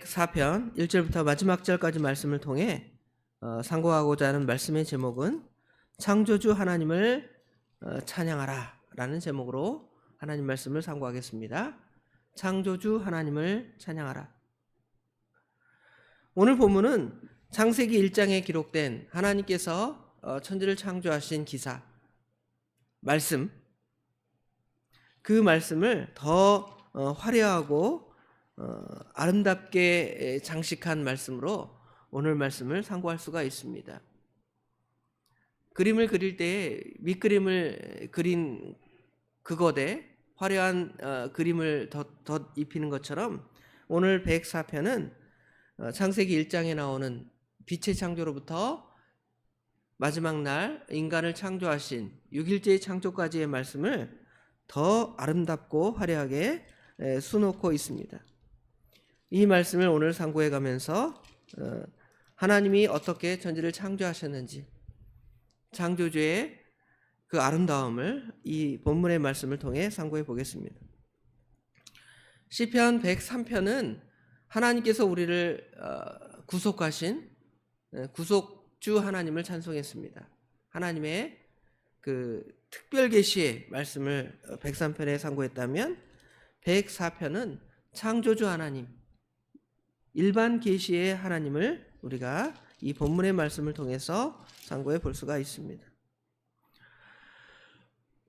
104편 1절부터 마지막 절까지 말씀을 통해 상고하고자 하는 말씀의 제목은 창조주 하나님을 찬양하라 라는 제목으로 하나님 말씀을 상고하겠습니다. 창조주 하나님을 찬양하라. 오늘 본문은 창세기 1장에 기록된 하나님께서 천지를 창조하신 기사 말씀, 그 말씀을 더 화려하고 아름답게 장식한 말씀으로 오늘 말씀을 상고할 수가 있습니다. 그림을 그릴 때 밑그림을 그린 그것에 화려한 그림을 덧 입히는 것처럼 오늘 104편은 창세기 1장에 나오는 빛의 창조로부터 마지막 날 인간을 창조하신 6일째의 창조까지의 말씀을 더 아름답고 화려하게 수놓고 있습니다. 이 말씀을 오늘 상고해 가면서 하나님이 어떻게 천지를 창조하셨는지 창조주의 그 아름다움을 이 본문의 말씀을 통해 상고해 보겠습니다. 시편 103편은 하나님께서 우리를 구속하신 구속주 하나님을 찬송했습니다. 하나님의 그 특별 계시의 말씀을 103편에 상고했다면 104편은 창조주 하나님, 일반 계시의 하나님을 우리가 이 본문의 말씀을 통해서 상고해 볼 수가 있습니다.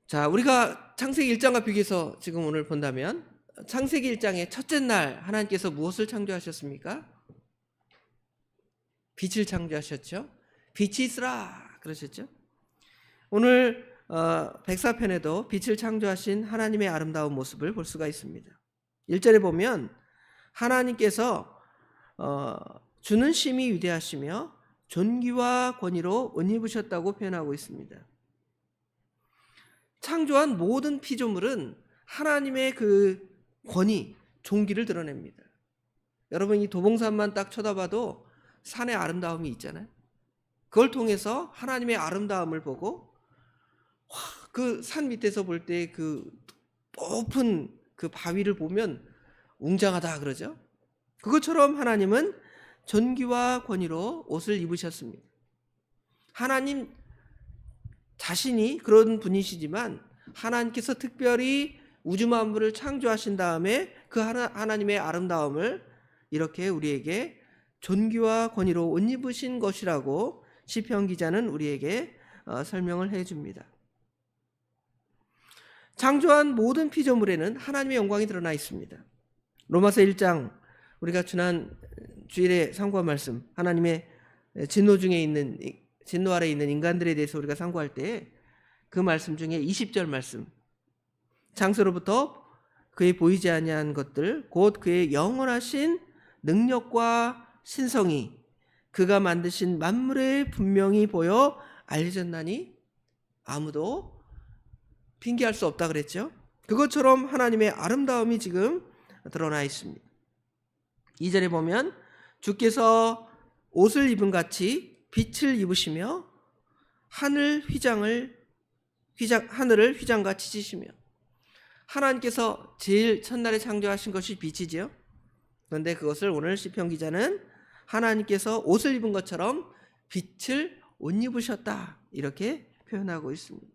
자, 우리가 창세기 1장과 비교해서 지금 오늘 본다면 창세기 1장의 첫째 날 하나님께서 무엇을 창조하셨습니까? 빛을 창조하셨죠. 빛이 있으라 그러셨죠. 오늘 104편에도 빛을 창조하신 하나님의 아름다운 모습을 볼 수가 있습니다. 1절에 보면 하나님께서 주는 심히 위대하시며 존귀와 권위로 옷 입으셨다고 표현하고 있습니다. 창조한 모든 피조물은 하나님의 그 권위, 존귀를 드러냅니다. 여러분 이 도봉산만 딱 쳐다봐도 산의 아름다움이 있잖아요. 그걸 통해서 하나님의 아름다움을 보고 그 산 밑에서 볼 때 그 높은 그 바위를 보면 웅장하다 그러죠. 그것처럼 하나님은 존귀와 권위로 옷을 입으셨습니다. 하나님 자신이 그런 분이시지만 하나님께서 특별히 우주 만물을 창조하신 다음에 그 하나님의 아름다움을 이렇게 우리에게 존귀와 권위로 옷 입으신 것이라고 시편 기자는 우리에게 설명을 해줍니다. 창조한 모든 피조물에는 하나님의 영광이 드러나 있습니다. 로마서 1장 우리가 지난 주일에 상고한 말씀, 하나님의 진노 중에 있는 진노 아래 있는 인간들에 대해서 우리가 상고할 때 그 말씀 중에 20절 말씀, 장소로부터 그의 보이지 아니한 것들 곧 그의 영원하신 능력과 신성이 그가 만드신 만물에 분명히 보여 알려졌나니 아무도 핑계할 수 없다 그랬죠. 그것처럼 하나님의 아름다움이 지금 드러나 있습니다. 2절에 보면 주께서 옷을 입은 같이 빛을 입으시며 하늘을 휘장같이 지시며 하나님께서 제일 첫날에 창조하신 것이 빛이지요. 그런데 그것을 오늘 시편 기자는 하나님께서 옷을 입은 것처럼 빛을 옷 입으셨다 이렇게 표현하고 있습니다.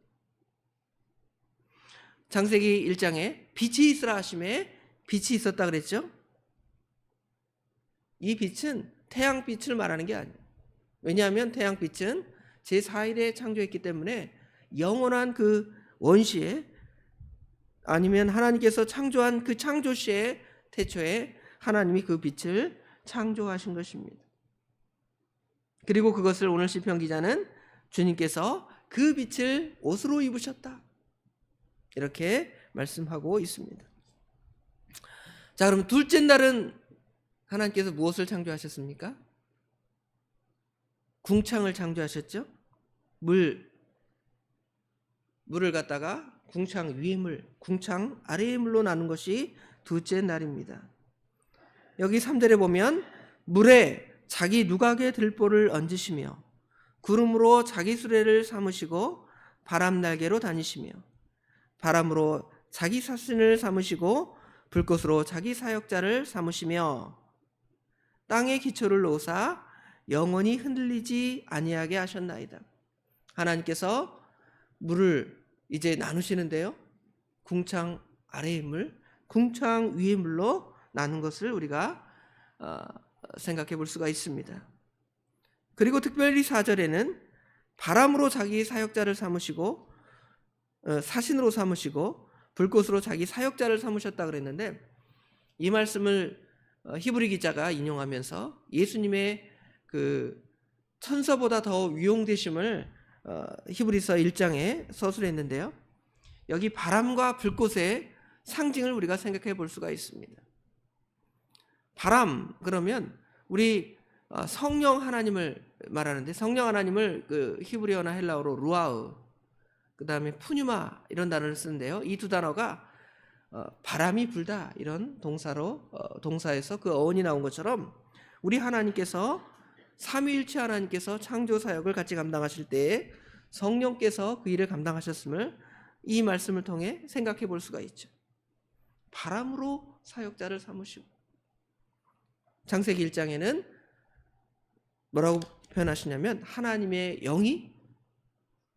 창세기 1장에 빛이 있으라 하심에 빛이 있었다 그랬죠. 이 빛은 태양빛을 말하는 게 아니에요. 왜냐하면 태양빛은 제4일에 창조했기 때문에 영원한 그 원시에 아니면 하나님께서 창조한 그 창조시에 태초에 하나님이 그 빛을 창조하신 것입니다. 그리고 그것을 오늘 시편 기자는 주님께서 그 빛을 옷으로 입으셨다 이렇게 말씀하고 있습니다. 자, 그럼 둘째 날은 하나님께서 무엇을 창조하셨습니까? 궁창을 창조하셨죠. 물을 갖다가 궁창 위의 물, 궁창 아래의 물로 나눈 것이 둘째 날입니다. 여기 3절에 보면 물에 자기 누각의 들보를 얹으시며 구름으로 자기 수레를 삼으시고 바람 날개로 다니시며 바람으로 자기 사신을 삼으시고 불꽃으로 자기 사역자를 삼으시며 땅의 기초를 놓으사 영원히 흔들리지 아니하게 하셨나이다. 하나님께서 물을 이제 나누시는데요. 궁창 아래의 물, 궁창 위의 물로 나눈 것을 우리가 생각해 볼 수가 있습니다. 그리고 특별히 4절에는 바람으로 자기 사역자를 삼으시고 사신으로 삼으시고 불꽃으로 자기 사역자를 삼으셨다 그랬는데, 이 말씀을 히브리 기자가 인용하면서 예수님의 그 천사보다 더 위용되심을 히브리서 1장에 서술했는데요. 여기 바람과 불꽃의 상징을 우리가 생각해 볼 수가 있습니다. 바람 그러면 우리 성령 하나님을 말하는데, 성령 하나님을 그 히브리어나 헬라어로 루아흐, 그 다음에 푸뉴마 이런 단어를 쓰는데요. 이 두 단어가 바람이 불다 이런 동사에서 그 어원이 나온 것처럼 우리 하나님께서 삼위일체 하나님께서 창조 사역을 같이 감당하실 때에 성령께서 그 일을 감당하셨음을 이 말씀을 통해 생각해 볼 수가 있죠. 바람으로 사역자를 삼으시고, 창세기 1장에는 뭐라고 표현하시냐면 하나님의 영이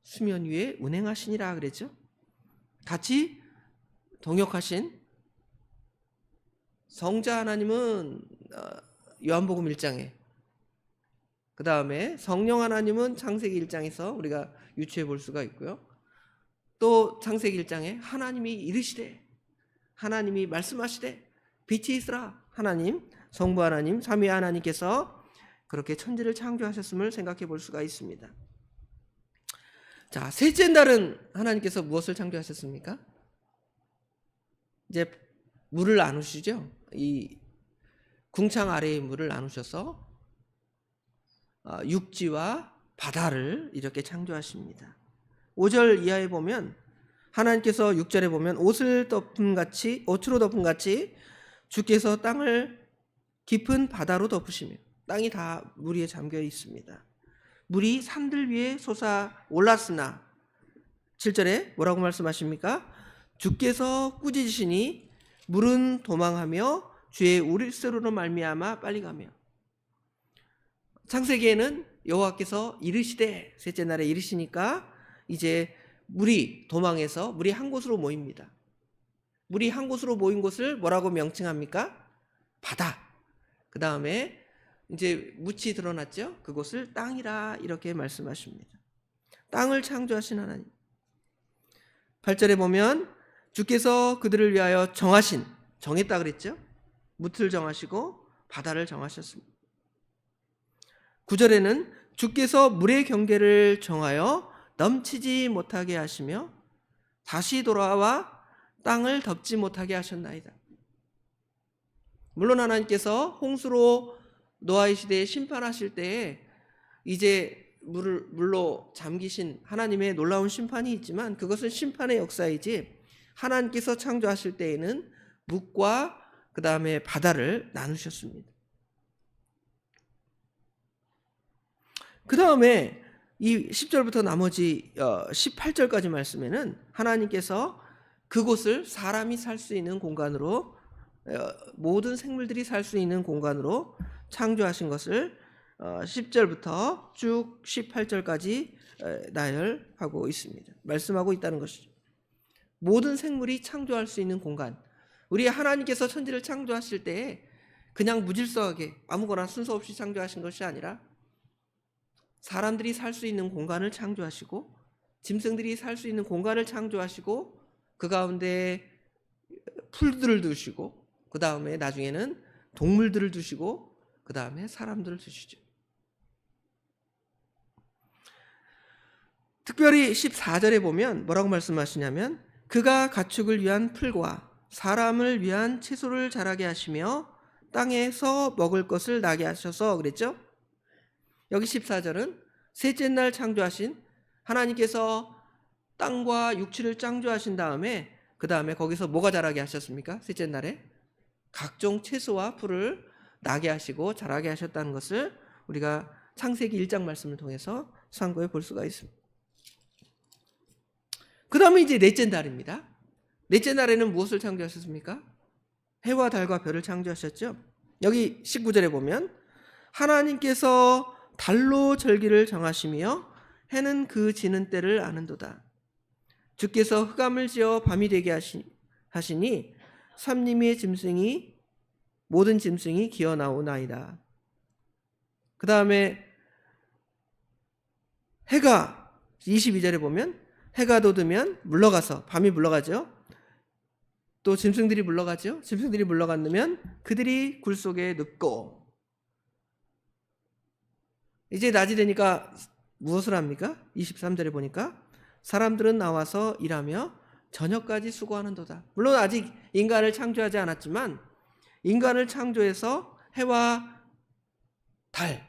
수면 위에 운행하시니라 그랬죠. 같이 동역하신 성자 하나님은 요한복음 1장에, 그 다음에 성령 하나님은 창세기 1장에서 우리가 유추해 볼 수가 있고요. 또 창세기 1장에 하나님이 이르시되, 하나님이 말씀하시되 빛이 있으라, 하나님 성부 하나님 삼위 하나님께서 그렇게 천지를 창조하셨음을 생각해 볼 수가 있습니다. 자, 셋째 날은 하나님께서 무엇을 창조하셨습니까? 이제 물을 나누시죠. 이 궁창 아래의 물을 나누셔서 육지와 바다를 이렇게 창조하십니다. 5절 이하에 보면 하나님께서 6절에 보면 옷으로 덮은 같이 주께서 땅을 깊은 바다로 덮으시며, 땅이 다 물 위에 잠겨 있습니다. 물이 산들 위에 솟아 올랐으나, 7절에 뭐라고 말씀하십니까? 주께서 꾸짖으시니 물은 도망하며 주의 우릴세로로 말미암아 빨리 가며. 창세기에는 여호와께서 이르시되, 셋째 날에 이르시니까 이제 물이 도망해서 물이 한 곳으로 모입니다. 물이 한 곳으로 모인 곳을 뭐라고 명칭합니까? 바다. 그 다음에 이제 묻이 드러났죠. 그곳을 땅이라 이렇게 말씀하십니다. 땅을 창조하신 하나님. 8절에 보면 주께서 그들을 위하여 정했다 그랬죠. 묻을 정하시고 바다를 정하셨습니다. 9절에는 주께서 물의 경계를 정하여 넘치지 못하게 하시며 다시 돌아와 땅을 덮지 못하게 하셨나이다. 물론 하나님께서 홍수로 노아의 시대에 심판하실 때에 이제 물로 잠기신 하나님의 놀라운 심판이 있지만, 그것은 심판의 역사이지 하나님께서 창조하실 때에는 묵과 그 다음에 바다를 나누셨습니다. 그 다음에 이 10절부터 나머지 18절까지 말씀에는 하나님께서 그곳을 사람이 살 수 있는 공간으로, 모든 생물들이 살 수 있는 공간으로 창조하신 것을 10절부터 쭉 18절까지 나열하고 있습니다. 말씀하고 있다는 것이죠. 모든 생물이 창조할 수 있는 공간, 우리 하나님께서 천지를 창조하실 때에 그냥 무질서하게 아무거나 순서 없이 창조하신 것이 아니라 사람들이 살 수 있는 공간을 창조하시고, 짐승들이 살 수 있는 공간을 창조하시고, 그 가운데 풀들을 두시고, 그 다음에 나중에는 동물들을 두시고, 그 다음에 사람들을 두시죠. 특별히 14절에 보면 뭐라고 말씀하시냐면, 그가 가축을 위한 풀과 사람을 위한 채소를 자라게 하시며 땅에서 먹을 것을 나게 하셔서 그랬죠. 여기 14절은 셋째 날 창조하신 하나님께서 땅과 육지를 창조하신 다음에, 그 다음에 거기서 뭐가 자라게 하셨습니까? 셋째 날에 각종 채소와 풀을 나게 하시고 자라게 하셨다는 것을 우리가 창세기 1장 말씀을 통해서 상고해 볼 수가 있습니다. 그 다음에 이제 넷째 날입니다. 넷째 날에는 무엇을 창조하셨습니까? 해와 달과 별을 창조하셨죠. 여기 19절에 보면 하나님께서 달로 절기를 정하시며 해는 그 지는 때를 아는도다. 주께서 흑암을 지어 밤이 되게 하시니 삼림의 짐승이 모든 짐승이 기어 나오나이다. 그 다음에 해가 22절에 보면 해가 돋으면 물러가서 밤이 물러가죠. 또 짐승들이 물러가죠. 짐승들이 물러갔으면 그들이 굴 속에 눕고 이제 낮이 되니까 무엇을 합니까? 23절에 보니까 사람들은 나와서 일하며 저녁까지 수고하는도다. 물론 아직 인간을 창조하지 않았지만 인간을 창조해서 해와 달,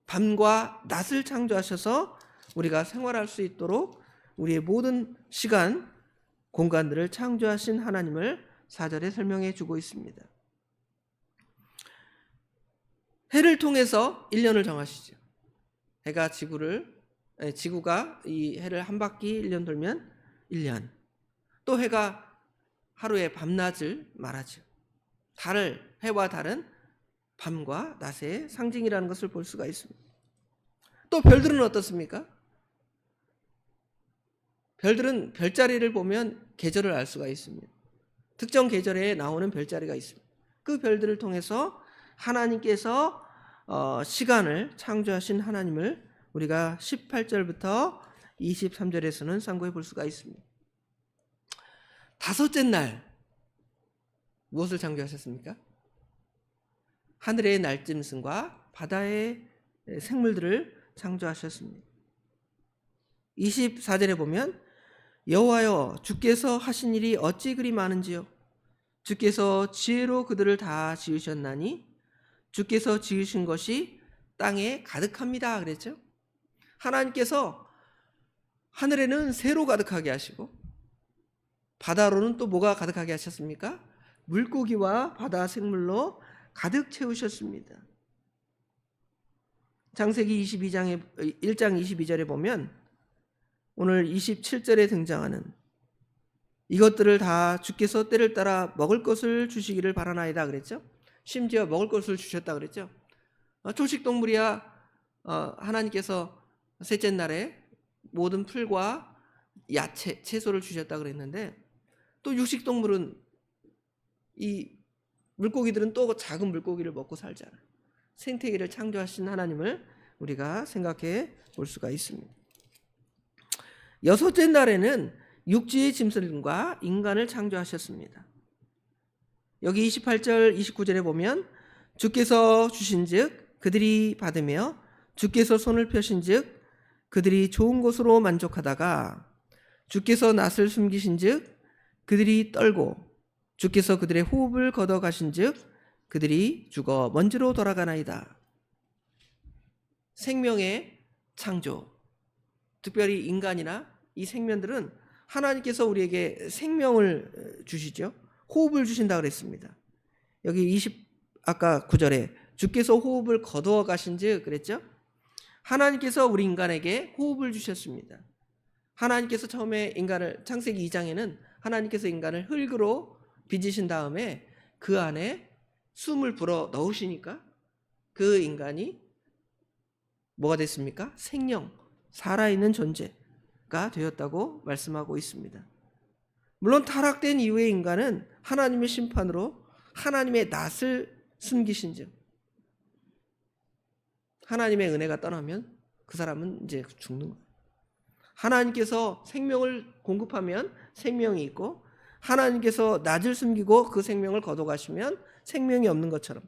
밤과 낮을 창조하셔서 우리가 생활할 수 있도록 우리의 모든 시간, 공간들을 창조하신 하나님을 4절에 설명해 주고 있습니다. 해를 통해서 1년을 정하시죠. 해가 지구가 이 해를 한 바퀴 1년 돌면 1년. 또 해가 하루의 밤낮을 말하죠. 해와 달은 밤과 낮의 상징이라는 것을 볼 수가 있습니다. 또 별들은 어떻습니까? 별들은 별자리를 보면 계절을 알 수가 있습니다. 특정 계절에 나오는 별자리가 있습니다. 그 별들을 통해서 하나님께서 시간을 창조하신 하나님을 우리가 18절부터 23절에서는 상고해 볼 수가 있습니다. 다섯째 날 무엇을 창조하셨습니까? 하늘의 날짐승과 바다의 생물들을 창조하셨습니다. 24절에 보면 여호와여 주께서 하신 일이 어찌 그리 많은지요. 주께서 지혜로 그들을 다 지으셨나니 주께서 지으신 것이 땅에 가득합니다. 그랬죠. 하나님께서 하늘에는 새로 가득하게 하시고 바다로는 또 뭐가 가득하게 하셨습니까? 물고기와 바다 생물로 가득 채우셨습니다. 창세기 1장 22절에 보면 오늘 27절에 등장하는 이것들을 다 주께서 때를 따라 먹을 것을 주시기를 바라나이다 그랬죠. 심지어 먹을 것을 주셨다 그랬죠. 초식동물이야 하나님께서 셋째 날에 모든 풀과 야채, 채소를 주셨다 그랬는데 또 육식동물은 이 물고기들은 또 작은 물고기를 먹고 살잖아요. 생태계를 창조하신 하나님을 우리가 생각해 볼 수가 있습니다. 여섯째 날에는 육지의 짐승과 인간을 창조하셨습니다. 여기 28절 29절에 보면 주께서 주신즉 그들이 받으며 주께서 손을 펴신즉 그들이 좋은 것으로 만족하다가 주께서 낯을 숨기신즉 그들이 떨고 주께서 그들의 호흡을 걷어가신즉 그들이 죽어 먼지로 돌아가나이다. 생명의 창조, 특별히 인간이나 이 생명들은 하나님께서 우리에게 생명을 주시죠. 호흡을 주신다 그랬습니다. 여기 아까 9절에 주께서 호흡을 거두어 가신즉 그랬죠. 하나님께서 우리 인간에게 호흡을 주셨습니다. 하나님께서 처음에 인간을 창세기 2장에는 하나님께서 인간을 흙으로 빚으신 다음에 그 안에 숨을 불어 넣으시니까 그 인간이 뭐가 됐습니까? 생명, 살아있는 존재가 되었다고 말씀하고 있습니다. 물론 타락된 이후의 인간은 하나님의 심판으로 하나님의 낯을 숨기신즉 하나님의 은혜가 떠나면 그 사람은 이제 죽는 거예요. 하나님께서 생명을 공급하면 생명이 있고 하나님께서 낯을 숨기고 그 생명을 거둬가시면 생명이 없는 것처럼,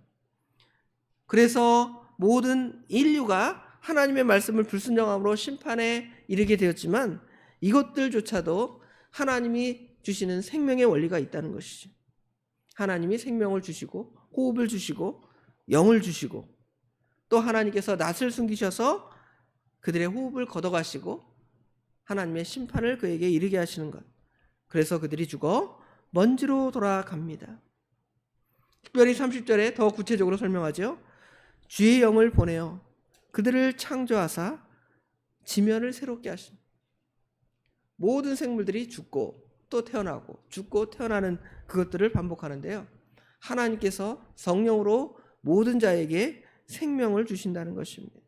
그래서 모든 인류가 하나님의 말씀을 불순종함으로 심판에 이르게 되었지만 이것들조차도 하나님이 주시는 생명의 원리가 있다는 것이죠. 하나님이 생명을 주시고 호흡을 주시고 영을 주시고 또 하나님께서 낯을 숨기셔서 그들의 호흡을 걷어가시고 하나님의 심판을 그에게 이르게 하시는 것. 그래서 그들이 죽어 먼지로 돌아갑니다. 특별히 30절에 더 구체적으로 설명하죠. 주의 영을 보내어 그들을 창조하사 지면을 새롭게 하신. 모든 생물들이 죽고 또 태어나고 죽고 태어나는 그것들을 반복하는데요. 하나님께서 성령으로 모든 자에게 생명을 주신다는 것입니다.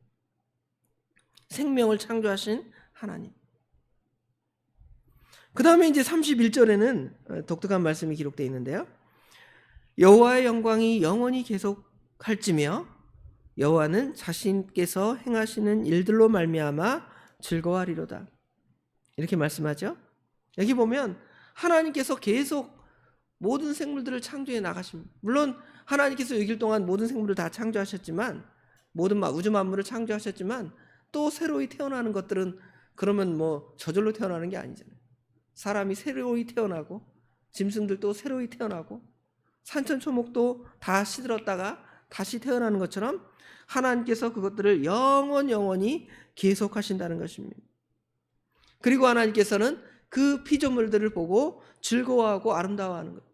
생명을 창조하신 하나님. 그 다음에 이제 31절에는 독특한 말씀이 기록되어 있는데요. 여호와의 영광이 영원히 계속할지며 여호와는 자신께서 행하시는 일들로 말미암아 즐거워하리로다. 이렇게 말씀하죠. 여기 보면 하나님께서 계속 모든 생물들을 창조해 나가십니다. 물론 하나님께서 6일 동안 모든 생물을 다 창조하셨지만, 모든 우주 만물을 창조하셨지만 또 새로이 태어나는 것들은 그러면 뭐 저절로 태어나는 게 아니잖아요. 사람이 새로이 태어나고 짐승들도 새로이 태어나고 산천초목도 다 시들었다가 다시 태어나는 것처럼 하나님께서 그것들을 영원히 계속하신다는 것입니다. 그리고 하나님께서는 그 피조물들을 보고 즐거워하고 아름다워하는 것.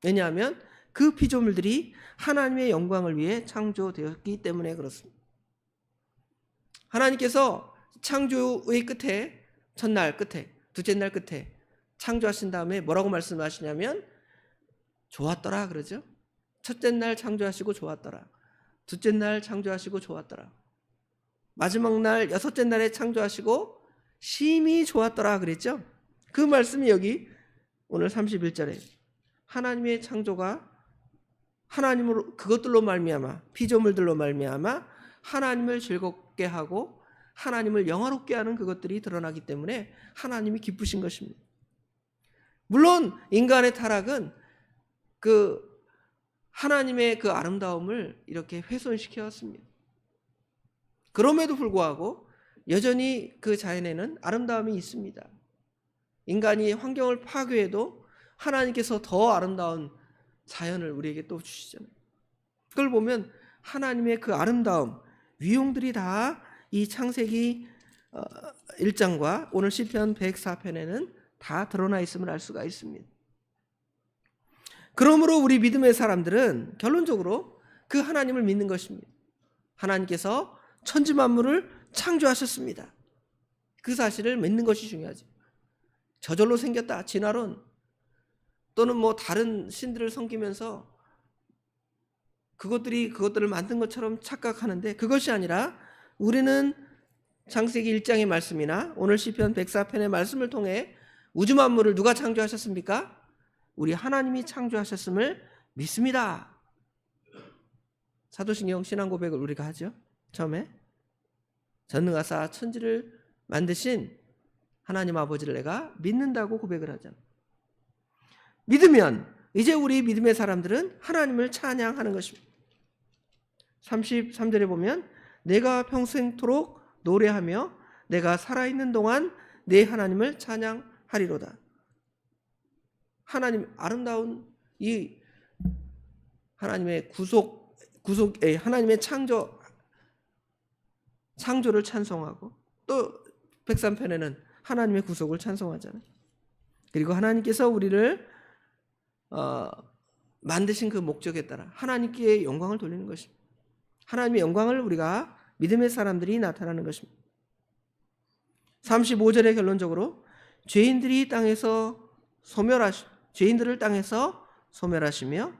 왜냐하면 그 피조물들이 하나님의 영광을 위해 창조되었기 때문에 그렇습니다. 하나님께서 창조의 끝에, 첫날 끝에, 둘째 날 끝에 창조하신 다음에 뭐라고 말씀하시냐면 좋았더라 그러죠. 첫째 날 창조하시고 좋았더라. 둘째 날 창조하시고 좋았더라. 마지막 날 여섯째 날에 창조하시고 심히 좋았더라 그랬죠. 그 말씀이 여기 오늘 31절에 하나님의 창조가 하나님으로 그것들로 말미암아 피조물들로 말미암아 하나님을 즐겁게 하고 하나님을 영화롭게 하는 그것들이 드러나기 때문에 하나님이 기쁘신 것입니다. 물론 인간의 타락은 그 하나님의 그 아름다움을 이렇게 훼손시켰습니다. 그럼에도 불구하고 여전히 그 자연에는 아름다움이 있습니다. 인간이 환경을 파괴해도 하나님께서 더 아름다운 자연을 우리에게 또 주시잖아요. 그걸 보면 하나님의 그 아름다움, 위용들이 다 이 창세기 1장과 오늘 시편 104편에는 다 드러나 있음을 알 수가 있습니다. 그러므로 우리 믿음의 사람들은 결론적으로 그 하나님을 믿는 것입니다. 하나님께서 천지 만물을 창조하셨습니다. 그 사실을 믿는 것이 중요하지. 저절로 생겼다, 진화론 또는 뭐 다른 신들을 섬기면서 그것들을 만든 것처럼 착각하는데 그것이 아니라 우리는 창세기 1장의 말씀이나 오늘 시편 104편의 말씀을 통해 우주 만물을 누가 창조하셨습니까? 우리 하나님이 창조하셨음을 믿습니다. 사도신경 신앙 고백을 우리가 하죠. 처음에 전능하사 천지를 만드신 하나님 아버지를 내가 믿는다고 고백을 하잖아요. 믿으면 이제 우리 믿음의 사람들은 하나님을 찬양하는 것입니다. 33절에 보면 내가 평생토록 노래하며 내가 살아있는 동안 내 하나님을 찬양하리로다. 하나님 아름다운 이 하나님의 하나님의 창조를 찬송하고 또 103편에는 하나님의 구속을 찬송하잖아요. 그리고 하나님께서 우리를 만드신 그 목적에 따라 하나님께 영광을 돌리는 것입니다. 하나님의 영광을 우리가 믿음의 사람들이 나타나는 것입니다. 35절에 결론적으로 죄인들을 땅에서 소멸하시며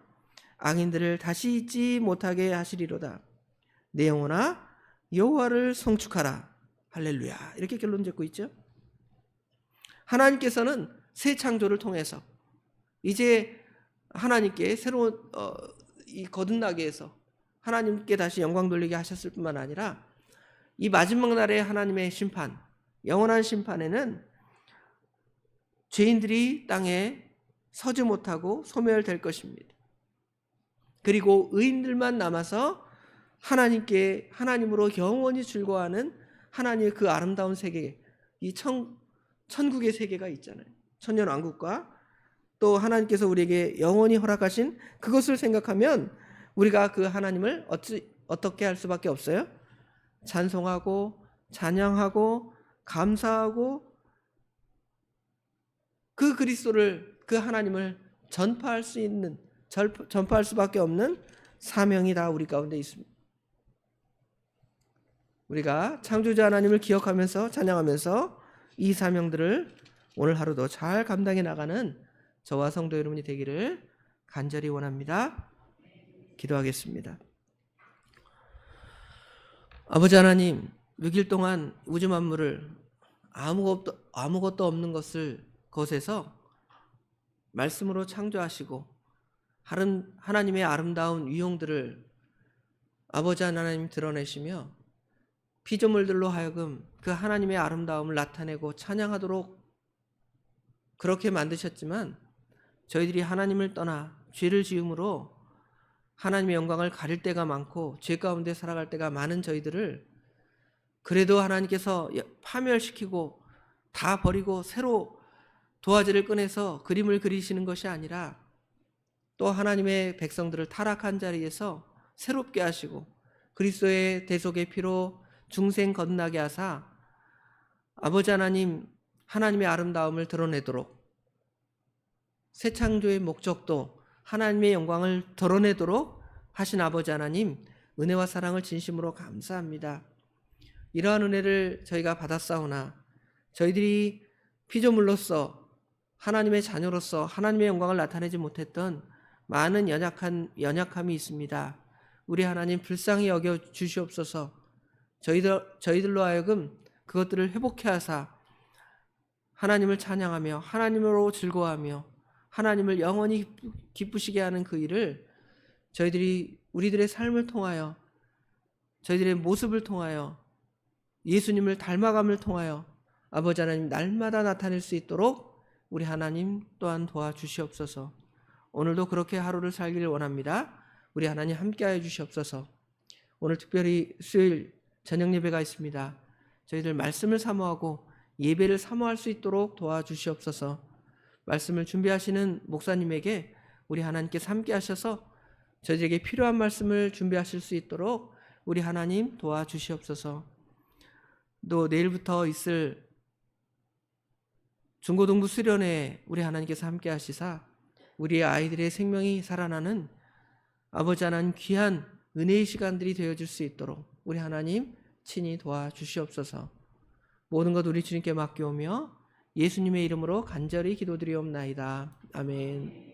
악인들을 다시 잊지 못하게 하시리로다. 내 영혼아 여호와를 성축하라. 할렐루야. 이렇게 결론 짓고 있죠. 하나님께서는 새 창조를 통해서 이제 하나님께 새로운 이 거듭나게 해서 하나님께 다시 영광 돌리게 하셨을 뿐만 아니라 이 마지막 날의 하나님의 심판, 영원한 심판에는 죄인들이 땅에 서지 못하고 소멸될 것입니다. 그리고 의인들만 남아서 하나님으로 영원히 즐거워하는 하나님의 그 아름다운 세계, 이 천국의 세계가 있잖아요. 천년왕국과 또 하나님께서 우리에게 영원히 허락하신 그것을 생각하면 우리가 그 하나님을 어떻게 할 수밖에 없어요? 찬송하고 찬양하고 감사하고 그 그리스도를, 그 하나님을 전파할 수밖에 없는 사명이 다 우리 가운데 있습니다. 우리가 창조자 하나님을 기억하면서 찬양하면서 이 사명들을 오늘 하루도 잘 감당해 나가는 저와 성도 여러분이 되기를 간절히 원합니다. 기도하겠습니다. 아버지 하나님, 6일 동안 우주 만물을 아무것도 없는 것에서 말씀으로 창조하시고 하나님의 아름다운 위용들을 아버지 하나님 드러내시며 피조물들로 하여금 그 하나님의 아름다움을 나타내고 찬양하도록 그렇게 만드셨지만 저희들이 하나님을 떠나 죄를 지음으로 하나님의 영광을 가릴 때가 많고 죄 가운데 살아갈 때가 많은 저희들을 그래도 하나님께서 파멸시키고 다 버리고 새로 도화지를 꺼내서 그림을 그리시는 것이 아니라 또 하나님의 백성들을 타락한 자리에서 새롭게 하시고 그리스도의 대속의 피로 중생 거듭나게 하사 아버지 하나님 하나님의 아름다움을 드러내도록 새 창조의 목적도 하나님의 영광을 드러내도록 하신 아버지 하나님 은혜와 사랑을 진심으로 감사합니다. 이러한 은혜를 저희가 받았사오나 저희들이 피조물로서 하나님의 자녀로서 하나님의 영광을 나타내지 못했던 많은 연약함이 있습니다. 우리 하나님 불쌍히 여겨 주시옵소서. 저희들로 하여금 그것들을 회복해 하사 하나님을 찬양하며 하나님으로 즐거워하며 하나님을 영원히 기쁘시게 하는 그 일을 저희들이 우리들의 삶을 통하여 저희들의 모습을 통하여 예수님을 닮아감을 통하여 아버지 하나님 날마다 나타낼 수 있도록 우리 하나님 또한 도와주시옵소서. 오늘도 그렇게 하루를 살기를 원합니다. 우리 하나님 함께하여 주시옵소서. 오늘 특별히 수요일 저녁 예배가 있습니다. 저희들 말씀을 사모하고 예배를 사모할 수 있도록 도와주시옵소서. 말씀을 준비하시는 목사님에게 우리 하나님께서 함께하셔서 저희에게 필요한 말씀을 준비하실 수 있도록 우리 하나님 도와주시옵소서. 또 내일부터 있을 중고등부 수련회에 우리 하나님께서 함께하시사 우리 아이들의 생명이 살아나는 아버지 하나님 귀한 은혜의 시간들이 되어줄 수 있도록 우리 하나님 친히 도와주시옵소서. 모든 것 우리 주님께 맡겨오며 예수님의 이름으로 간절히 기도드리옵나이다. 아멘.